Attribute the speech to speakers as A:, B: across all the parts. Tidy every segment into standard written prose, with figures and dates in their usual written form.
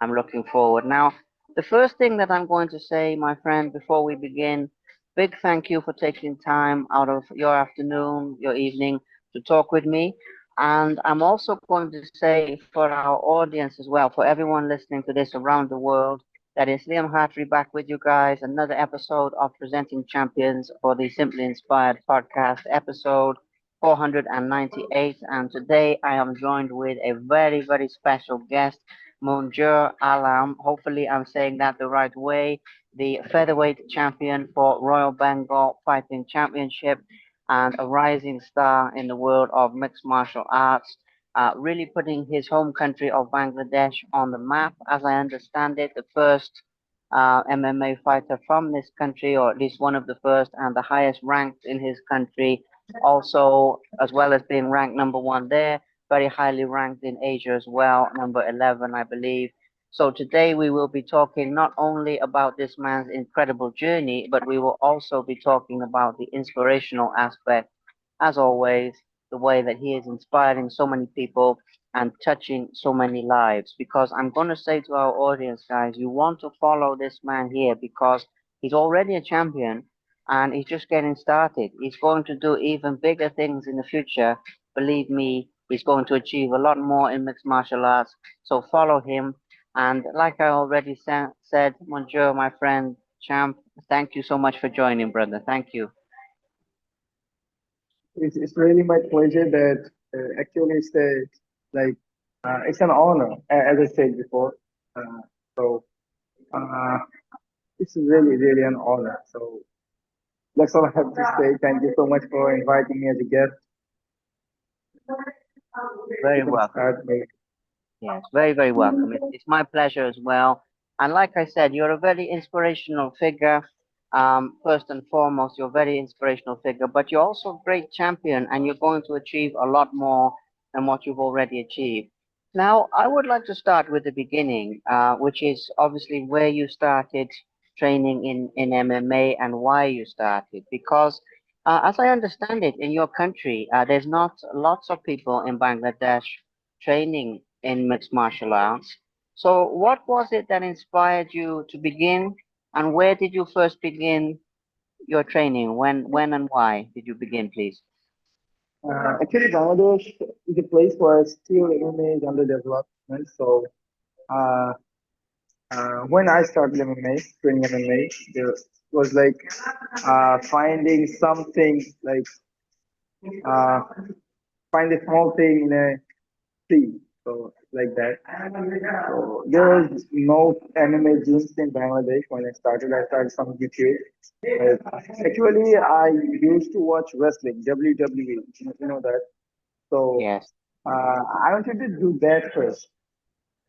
A: I'm looking forward. Now, the first thing that I'm going to say, my friend, before we begin, big thank you for taking time out of your afternoon, your evening to talk with me. And I'm also going to say for our audience as well, for everyone listening to this around the world, that is Liam Hartley back with you guys, another episode of Presenting Champions for the Simply Inspired podcast, episode 498. And today I am joined with a very, very special guest, Moonjur Alam. Hopefully, I'm saying that the right way. The featherweight champion for Royal Bengal Fighting Championship and a rising star in the world of mixed martial arts. Really putting his home country of Bangladesh on the map, as I understand it, the first MMA fighter from this country, or at least one of the first, and the highest ranked in his country. Also, as well as being ranked number one there, very highly ranked in Asia as well, number 11, I believe. So today we will be talking not only about this man's incredible journey, but we will also be talking about the inspirational aspect, as always, the way that he is inspiring so many people and touching so many lives. Because I'm going to say to our audience, guys, you want to follow this man here because he's already a champion and he's just getting started. He's going to do even bigger things in the future. Believe me, he's going to achieve a lot more in mixed martial arts. So follow him. And like I already said, Monsieur, my friend, champ, thank you so much for joining, brother. Thank you.
B: It's really my pleasure that actually like it's an honor, as I said before. Uh, so uh, it's really an honor. So that's all I have to say. Thank you so much for inviting me as a guest. You
A: Very
B: can
A: welcome.
B: start me.
A: Yes, very, very welcome. It's my pleasure as well. And like I said, you're a very inspirational figure. First and foremost, you're a very inspirational figure, but you're also a great champion and you're going to achieve a lot more than what you've already achieved. Now, I would like to start with the beginning, which is obviously where you started training in MMA and why you started. Because, as I understand it, in your country, there's not lots of people in Bangladesh training in mixed martial arts. So, what was it that inspired you to begin, and where did you first begin your training? When, and why did you begin, please?
B: Actually, Bangladesh is a place where still MMA is under development. So uh, when I started MMA, training MMA, there was like finding something like uh, find a small thing in a tree. So like that. So there was no MMA gyms in Bangladesh when I started. I started from YouTube. Actually, I used to watch wrestling, WWE. You know that. So
A: Yes.
B: I wanted to do that first.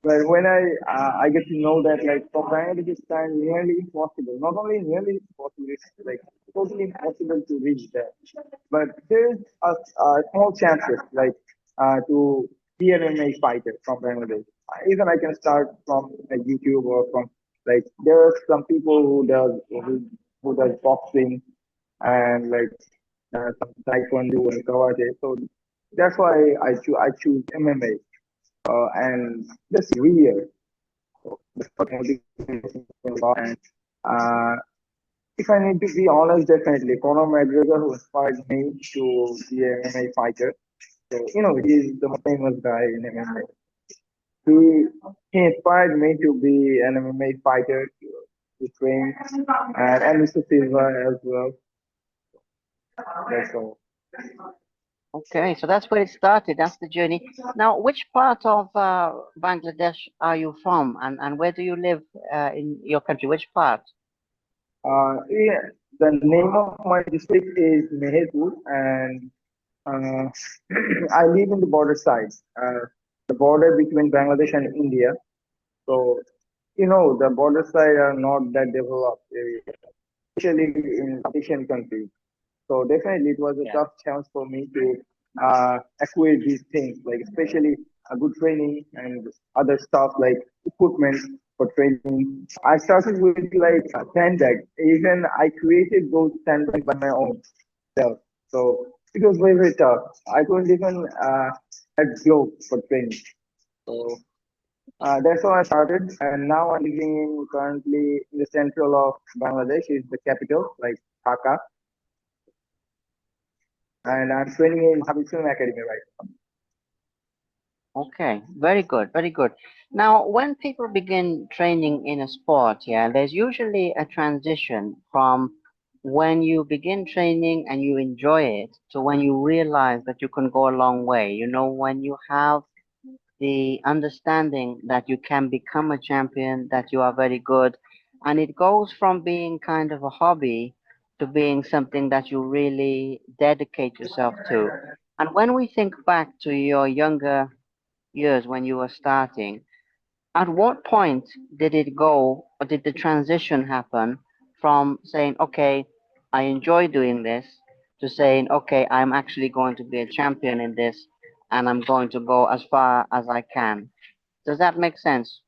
B: But when I get to know that like for Bangladesh it's time nearly impossible. Not only nearly impossible, it's like totally impossible to reach that. But there's a small chances like to be an MMA fighter from Bangladesh. Even I can start from like YouTube or from like there are some people who does boxing and like some taekwondo and karate. So that's why I choose MMA and that's weird. So that's what motivates me a lot. And uh, if I need to be honest, definitely Conor McGregor who inspired me to be an MMA fighter. So you know he's the most famous guy in MMA. He he inspired me to be an MMA fighter to train, and Mr. Silva as well. That's all.
A: Okay, so that's where it started. That's the journey. Now, which part of Bangladesh are you from, and where do you live in your country? Which part?
B: Yeah, the name of my district is Meherpur, and uh, I live in the border side, the border between Bangladesh and India. So, you know, the border side are not that developed area, especially in Asian countries. So definitely, it was a
A: Yeah.
B: tough chance for me to acquire these things, like especially a good training and other stuff like equipment for training. I started with like a sandbag. Even I created those sandbags by my own self. So it was very tough. I couldn't even have gloves for training. So That's how I started, and now I'm living in currently in the central of Bangladesh, is the capital, like Dhaka, and I'm training in Habib Film Academy right
A: Okay, very good, very good. Now, when people begin training in a sport, yeah, there's usually a transition from when you begin training and you enjoy it to when you realize that you can go a long way. You know, when you have the understanding that you can become a champion, that you are very good, and it goes from being kind of a hobby to being something that you really dedicate yourself to. And when we think back to your younger years when you were starting, at what point did it go or did the transition happen from saying, okay, I enjoy doing this to saying, okay, I'm actually going to be a champion in this and I'm going to go as far as I can? Does that make sense?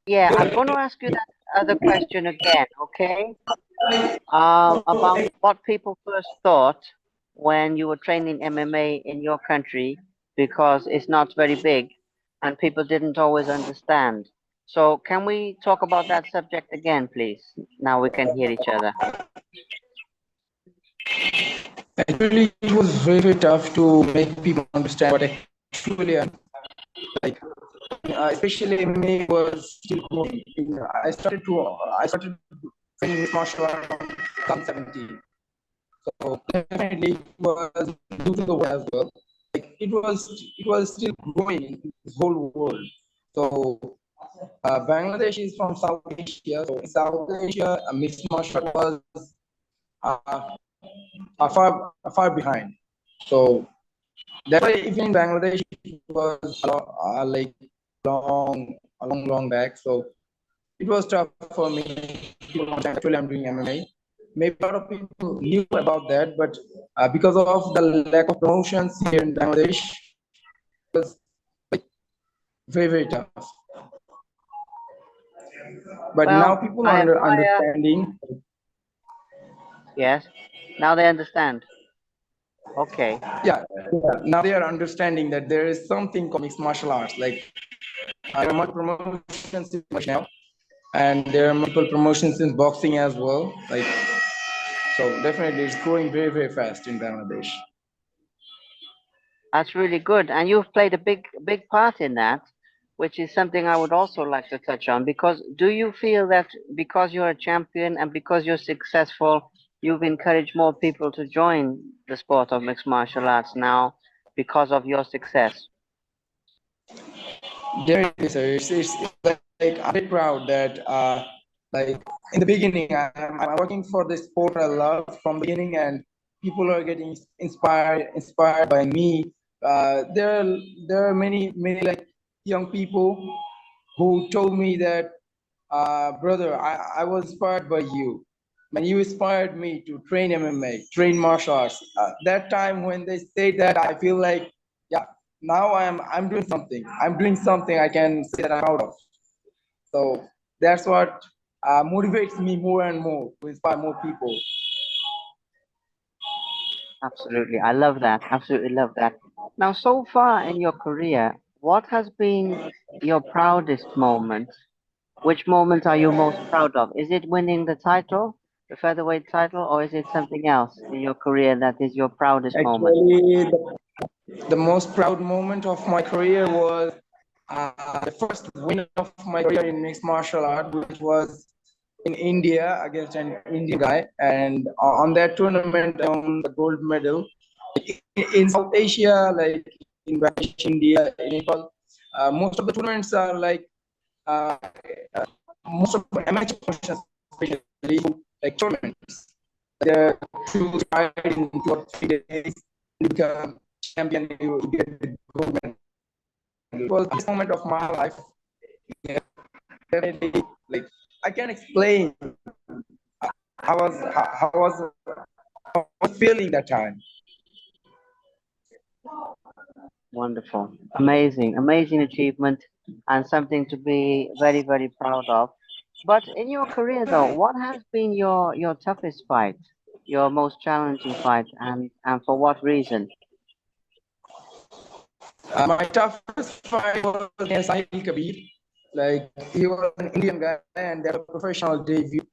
A: Yeah, I'm going to ask you that other question again, okay? About what people first thought when you were training MMA in your country because it's not very big and people didn't always understand. So, can we talk about that subject again, please? Now we can hear each other.
C: Actually, it was very, very tough to make people understand what actually I like. Especially MMA was still growing. I started training with martial art in 2017. So definitely it was due to the war as well. Like it was still growing in this whole world. So Bangladesh is from South Asia. So in South Asia, mixed martial art was uh, far behind. So that's why even in Bangladesh it was like long back. So it was tough for me. Actually, I'm doing MMA. Maybe a lot of people knew about that, but because of the lack of promotions here in Bangladesh, it was very very tough. But now
A: Well,
C: people
A: I
C: are
A: admire,
C: understanding.
A: yes. Now they understand. Okay,
C: Yeah, now they are understanding that there is something called mixed martial arts. Like there are multiple promotions in much now, and there are multiple promotions in boxing as well. Like so, definitely it's growing very very fast in Bangladesh.
A: that's really good. And you've played a big part in that, which is something I would also like to touch on. Because do you feel that because you're a champion and because you're successful, you've encouraged more people to join the sport of mixed martial arts now because of your success?
C: Definitely, sir. It's like I'm very proud that like in the beginning I'm working for the sport I love from the beginning, and people are getting inspired by me. There are many like young people who told me that brother, I was inspired by you. Man, you inspired me to train MMA, train martial arts. That time when they say that, I feel like, yeah, now I'm doing something. I'm doing something I can say that I'm proud of. So that's what motivates me more and more to inspire more people.
A: Absolutely. I love that. Absolutely love that. Now, so far in your career, what has been your proudest moment? Which moment are you most proud of? Is it winning the title, the featherweight title, or is it something else in your career that is your proudest moment?
C: Actually, the most proud moment of my career was the first win of my career in mixed martial art, which was in India against an Indian guy. And on that tournament, I won the gold medal. In South Asia, like in Bangladesh, India, in Nepal, most of the tournaments are like uh, most of the amateur competitions, especially like tournaments. They're 2 3 in 2 or 3 days. You become champion. You get the gold medal. It was this moment of my life. Yeah, definitely, like I can explain how I was feeling that time.
A: Wonderful. Amazing, amazing achievement and something to be very, very proud of. But in your career though, what has been your toughest fight, your most challenging fight, and for what reason?
C: My toughest fight was against Sahil Kabir. Like he was an Indian guy and that was a professional debut.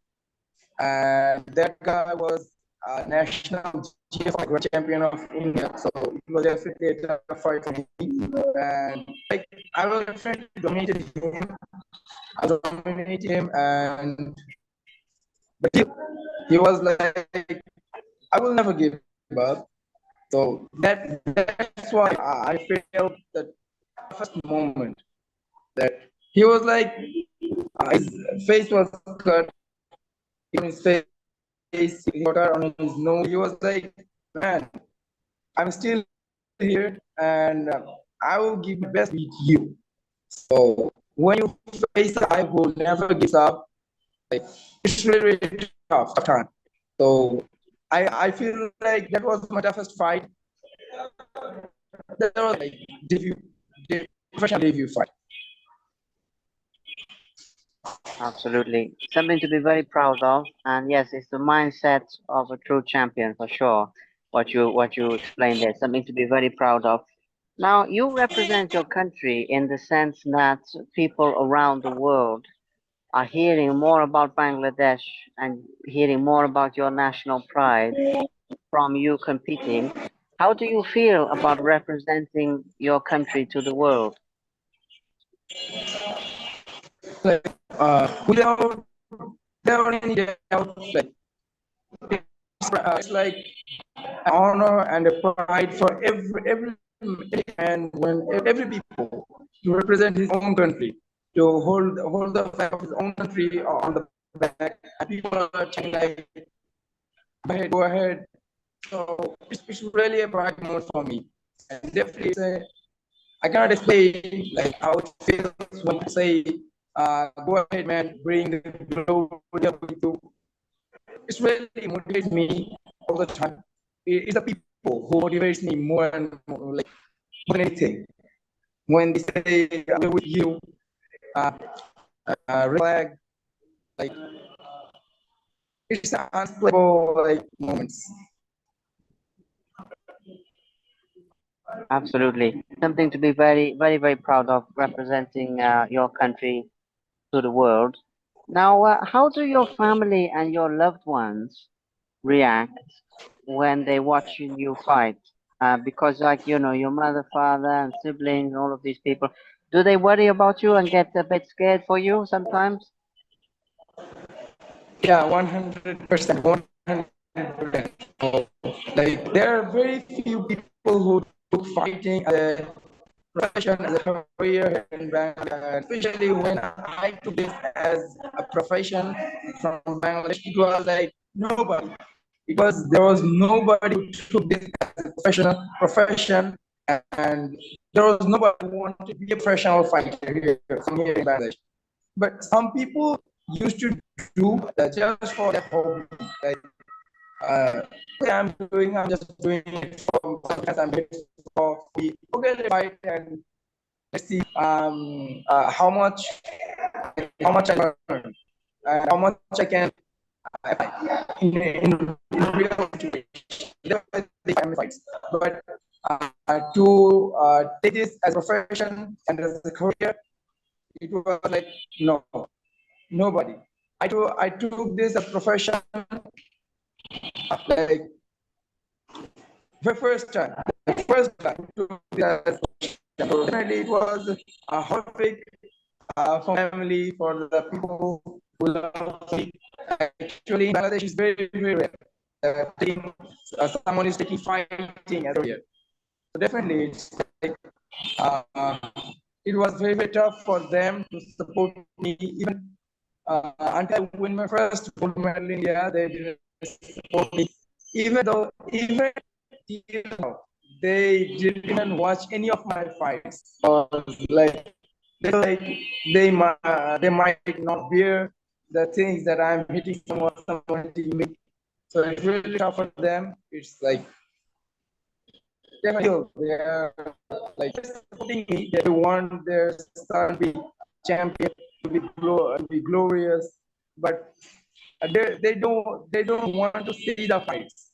C: And that guy was a national GFI Grand Champion of India. So it was definitely a tough fight for me. And like I was definitely dominated him. I dominated him, and but he was like, I will never give up. So that's why I felt the toughest moment that he was like his face was cut in his face, water on his nose. He was like, man, I'm still here and I will give my best to beat you. So when you face a guy who never gives up, like it's really, really tough time. So I feel like that was my toughest fight. That was like debut, professional debut fight.
A: Absolutely. Something to be very proud of. And yes, it's the mindset of a true champion for sure. What you explained there, something to be very proud of. Now, you represent your country in the sense that people around the world are hearing more about Bangladesh and hearing more about your national pride from you competing. How do you feel about representing your country to the world?
C: Like without any doubt, like it's like an honor and a pride for every man when every people to represent his own country, to hold the flag of his own country on the back, and people are chanting like, go ahead. So it's really a pride moment for me, and definitely I cannot explain like how it feels when you say, go ahead, man, bring the glory up with you. It's really motivates me all the time. It's the people who motivates me more and more, like more than anything. When they say I'm with you, uh, flag, like it's unexplainable like moments.
A: Absolutely. Something to be very, very, very proud of representing your country to the world. Now, how do your family and your loved ones react when they watch you fight? Because, like, your mother, father, and siblings, all of these people, do they worry about you and get a bit scared for you sometimes?
C: Yeah, 100%, 100%. So, like there are very few people who took fighting as a profession, as a career here in Bangladesh. Especially when I took this as a profession from Bangladesh, it was like nobody. There was nobody who took this as a profession, and there was nobody who wanted to be a professional fighter here from here in Bangladesh. But some people used to do just for their hobby, like okay, I'm just doing it for sometimes I'm doing it for free. Okay, let's fight and let's see how much I learn and how much I can in a real situation. That's why they fights. But to take this as a profession and as a career, it was like no, nobody. I took this as a profession like the first time. The first time I took this as a profession. So definitely it was horrific for family, for the people who love me. Actually, in Bangladesh is very, very rare. Someone is taking fighting as a career. So definitely, it's like uh, it was very, very tough for them to support me. Even until I win my first gold medal in India, they didn't support me. Even till now, they didn't even watch any of my fights. Or like they might not bear the things that I'm hitting someone hitting me. So it's really tough for them. It's like they are like supporting me. They want their son to be champion, to be glorious, but they don't want to see the fights.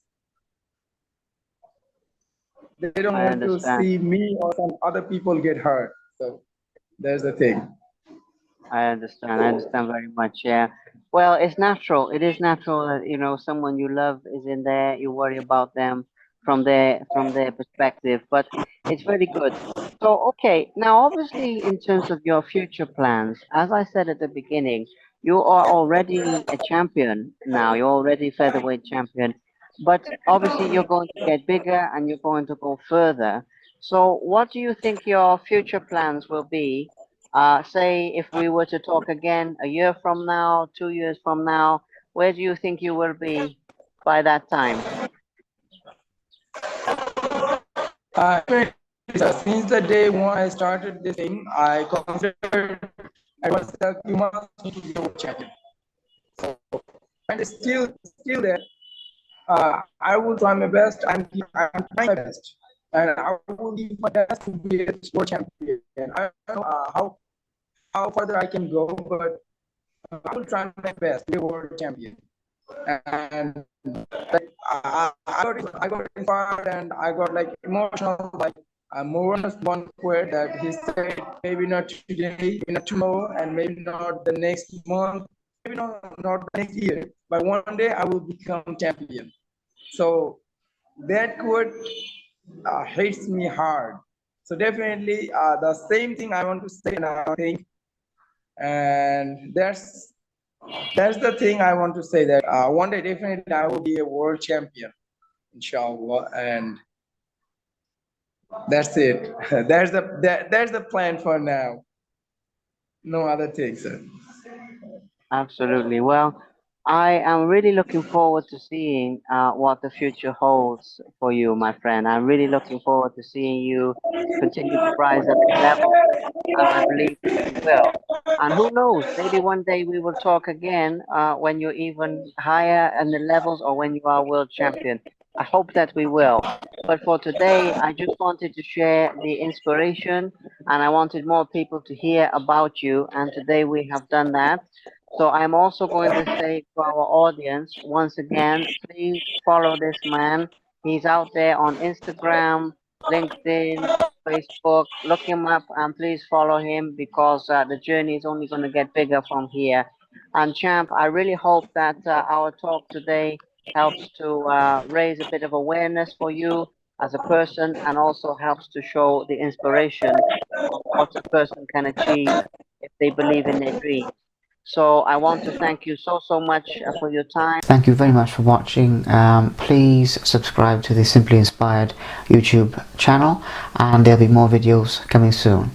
C: they don't
A: I
C: want to
A: understand.
C: see me or some other people get hurt. So there's the thing.
A: I understand. I understand very much. Yeah. Well, it's natural. It is natural that someone you love is in there. You worry about them from their perspective, but it's very good. So, okay. Now, obviously, in terms of your future plans, as I said at the beginning, you are already a champion now. You're already featherweight champion, but obviously, you're going to get bigger and you're going to go further. So, what do you think your future plans will be? Say if we were to talk again a year from now, 2 years from now, where do you think you will be by that time?
C: Since the day when I started this thing, I considered I myself, you must need to be a world champion. So, and still there, I will try my best. I'm trying my best, and I will give my best to be a world champion. I don't know how further I can go, but I will try my best to be a world champion. And like I got inspired and I got like emotional. Like more one quote that he said, maybe not today, maybe not tomorrow, and maybe not the next month, maybe not the next year, but one day I will become champion. So that quote hits me hard. So definitely the same thing I want to say now. I think, and that's the thing I want to say that one day definitely I will be a world champion, inshallah, and that's it. That's the plan for now. No other things. Sir.
A: Absolutely. Well, I am really looking forward to seeing what the future holds for you, my friend. I'm really looking forward to seeing you continue to rise up the levels, and I believe that you will. And who knows, maybe one day we will talk again when you're even higher in the levels or when you are world champion. I hope that we will. But for today, I just wanted to share the inspiration and I wanted more people to hear about you. And today we have done that. So I'm also going to say to our audience once again, please follow this man. He's out there on Instagram, LinkedIn, Facebook. Look him up and please follow him because the journey is only going to get bigger from here. And Champ, I really hope that our talk today helps to raise a bit of awareness for you as a person and also helps to show the inspiration of what a person can achieve if they believe in their dreams. So I want to thank you so much for your time.
D: Thank you very much for watching. Please subscribe to the Simply Inspired YouTube channel and there'll be more videos coming soon.